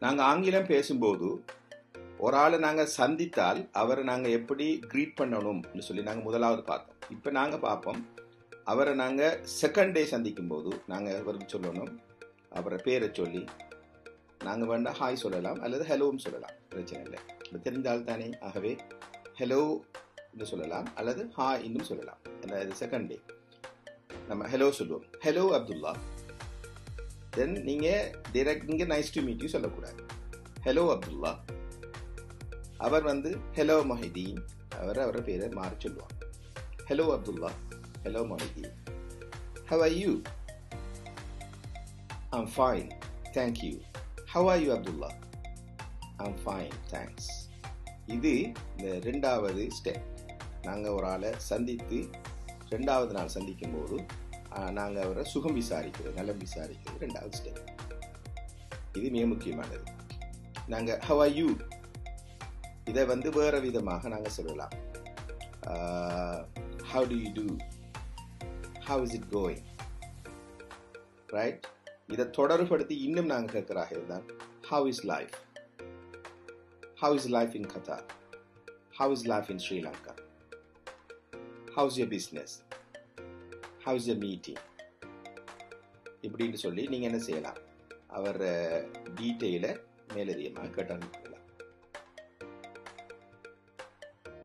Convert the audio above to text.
நாங்கள் ஆங்கிலம் பேசும்போது ஒரு ஆளை நாங்கள் சந்தித்தால் அவரை நாங்கள் எப்படி க்ரீட் பண்ணணும்னு சொல்லி நாங்கள் முதலாவது பார்த்தோம். இப்போ நாங்கள் பார்ப்போம், அவரை நாங்கள் செகண்ட் டே சந்திக்கும் போது நாங்கள் அவருக்கு சொல்லணும், அவரை பேரை சொல்லி நாங்கள் வேண்டாம் ஹாய் சொல்லலாம் அல்லது ஹலோன்னு சொல்லலாம், பிரச்சனை இல்லை. இப்போ தெரிஞ்சால் தானே. ஆகவே ஹலோ என்று சொல்லலாம் அல்லது ஹாய் இன்னும் சொல்லலாம். ஏன்னா இது செகண்ட் டே நம்ம ஹலோ சொல்லுவோம், ஹலோ அப்துல்லா. தென் நீங்கள் டைரக்ட் இங்கே நைஸ் டு மீட் யூ சொல்லக்கூடாது, ஹலோ அப்துல்லா. அவர் ஹலோ மொஹிதீன், அவரை பேரை மாறி சொல்லுவாங்க. Hello Abdullah, hello Mohideen. How are you? I'm fine, thank you. How are you Abdullah? I'm fine, thanks. இது இந்த ரெண்டாவது ஸ்டெப். நாங்கள் ஒரு ஆளை சந்தித்து ரெண்டாவது நாள் சந்திக்கும் போது நாங்கள் அவரை சுகம் விசாரிக்கிறது, நலம் விசாரிக்கிறது ரெண்டாவது ஸ்டெப். இது மிக முக்கியமானது. நாங்கள் ஹவ் ஆர் யூ இதை வேறு விதமாக நாங்கள் சொல்லலாம். How do you do, how is it going, right? இதை தொடர்படுத்தி இன்னும் நாங்கள் கேட்கிறாக இருந்தால் how is life, how is life in Qatar, how is life in Sri Lanka, how is your business, how is your meeting, இப்படின்னு சொல்லி நீங்கள் என்ன செய்யலாம், அவர் டீட்டெயிலை மேலதிகமாக